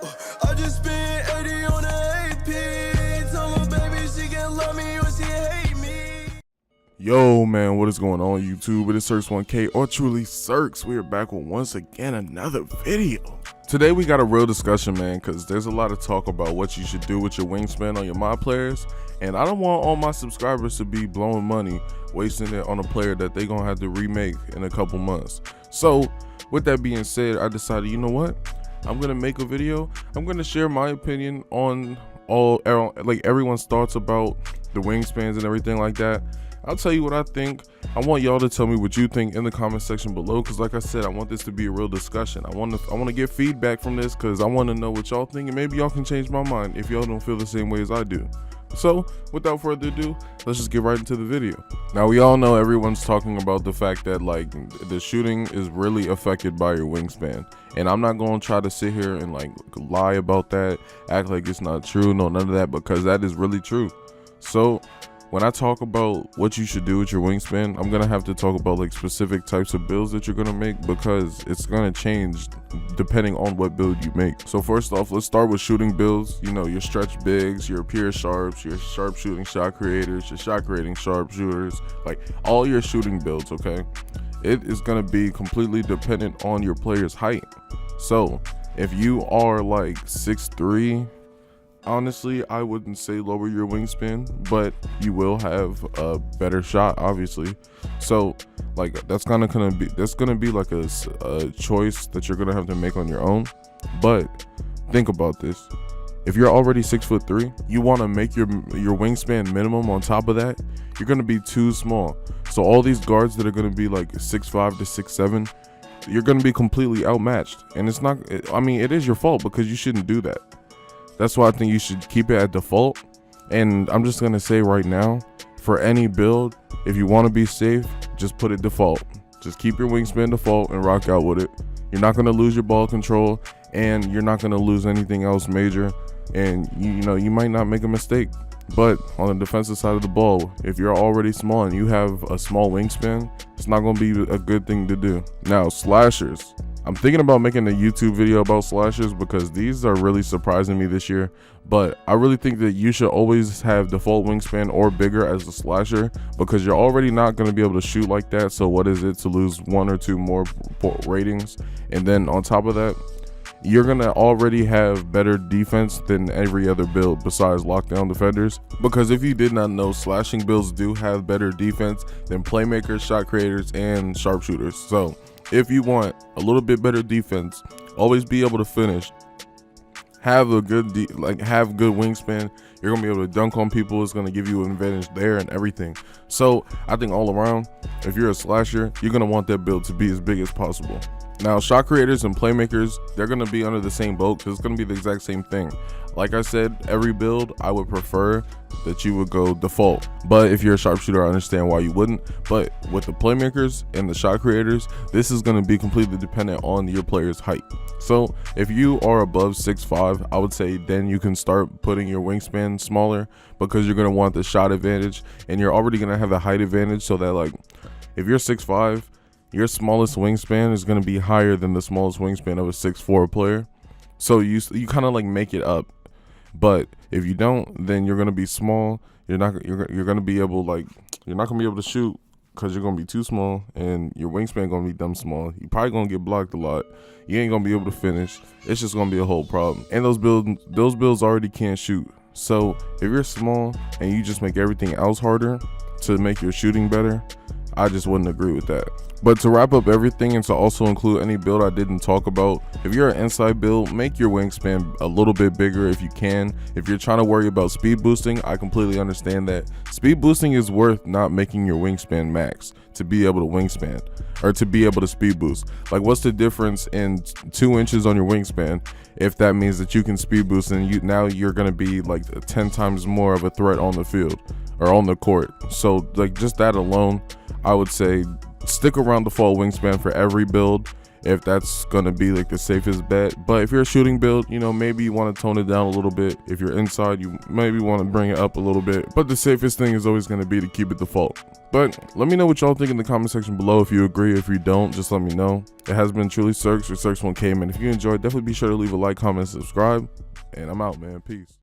I just spent 80 on the AP. Tell my baby she can love me or she hate me. Yo man, what is going on YouTube? It is Cirx1K or truly Cirx. We are back with once again another video. Today we got a real discussion, man, because there's a lot of talk about what you should do with your wingspan on your mod players, and I don't want all my subscribers to be blowing money wasting it on a player that they gonna have to remake in a couple months. So with that being said, I decided, you know what, I'm gonna make a video. I'm gonna share my opinion on everyone's thoughts about the wingspans and everything like that. I'll tell you what I think. I want y'all to tell me what you think in the comment section below, because like I said, I want this to be a real discussion. I want to get feedback from this, because I want to know what y'all think, and maybe y'all can change my mind if y'all don't feel the same way as I do. So without further ado, let's just get right into the video. Now we all know everyone's talking about the fact that like the shooting is really affected by your wingspan, and I'm not going to try to sit here and like lie about that, act like it's not true, no, none of that, because that is really true. So when I talk about what you should do with your wingspan, I'm gonna have to talk about like specific types of builds that you're gonna make, because it's gonna change depending on what build you make. So first off, let's start with shooting builds. You know, your stretch bigs, your pure sharps, your sharp shooting shot creators, your shot creating sharpshooters, like all your shooting builds, okay? It is gonna be completely dependent on your player's height. So if you are like 6'3", honestly, I wouldn't say lower your wingspan, but you will have a better shot, obviously. So like that's gonna be like a choice that you're gonna have to make on your own. But think about this: if you're already 6'3", you want to make your wingspan minimum on top of that, you're gonna be too small. So all these guards that are gonna be like 6'5" to 6'7", you're gonna be completely outmatched, and it's not. I mean, it is your fault, because you shouldn't do that. That's why I think you should keep it at default. And I'm just gonna say right now, for any build, if you want to be safe, just put it default. Just keep your wingspan default and rock out with it. You're not gonna lose your ball control, and you're not gonna lose anything else major. And you know, you might not make a mistake. But on the defensive side of the ball, if you're already small and you have a small wingspan, it's not gonna be a good thing to do. Now, slashers. I'm thinking about making a YouTube video about slashers, because these are really surprising me this year. But I really think that you should always have default wingspan or bigger as a slasher, because you're already not going to be able to shoot like that. So what is it to lose 1 or 2 more ratings? And then on top of that, you're going to already have better defense than every other build besides lockdown defenders. Because if you did not know, slashing builds do have better defense than playmakers, shot creators, and sharpshooters. So if you want a little bit better defense, always be able to finish, have a good have good wingspan, you're gonna be able to dunk on people. It's gonna give you an advantage there and everything. So I think all around, if you're a slasher, you're gonna want that build to be as big as possible. Now, shot creators and playmakers, they're gonna be under the same boat, because it's gonna be the exact same thing. Like I said, every build I would prefer that you would go default, but if you're a sharpshooter, I understand why you wouldn't. But with the playmakers and the shot creators, this is going to be completely dependent on your player's height. So if you are above 6'5", I would say then you can start putting your wingspan smaller, because you're going to want the shot advantage, and you're already going to have a height advantage. So that like if you're 6'5", your smallest wingspan is going to be higher than the smallest wingspan of a 6'4" player. So you kind of like make it up. But if you don't, then you're gonna be small. You're gonna be able you're not gonna be able to shoot, because you're gonna be too small, and your wingspan gonna be dumb small. You're probably gonna get blocked a lot. You ain't gonna be able to finish. It's just gonna be a whole problem. And those builds already can't shoot. So if you're small and you just make everything else harder to make your shooting better, I just wouldn't agree with that. But to wrap up everything, and to also include any build I didn't talk about, if you're an inside build, make your wingspan a little bit bigger if you can. If you're trying to worry about speed boosting, I completely understand that. Speed boosting is worth not making your wingspan max to be able to wingspan, or to be able to speed boost. Like, what's the difference in 2 inches on your wingspan if that means that you can speed boost, and now you're going to be like 10 times more of a threat on the field or on the court? So like just that alone, I would say stick around the default wingspan for every build. if that's gonna be like the safest bet. But if you're a shooting build, you know, maybe you want to tone it down a little bit. If you're inside, you maybe want to bring it up a little bit, but the safest thing is always gonna be to keep it default. But let me know what y'all think in the comment section below. If you agree, if you don't, just let me know. It has been truly Cirx or Cirx1K, man. If you enjoyed, definitely be sure to leave a like, comment, and subscribe. And I'm out, man. Peace.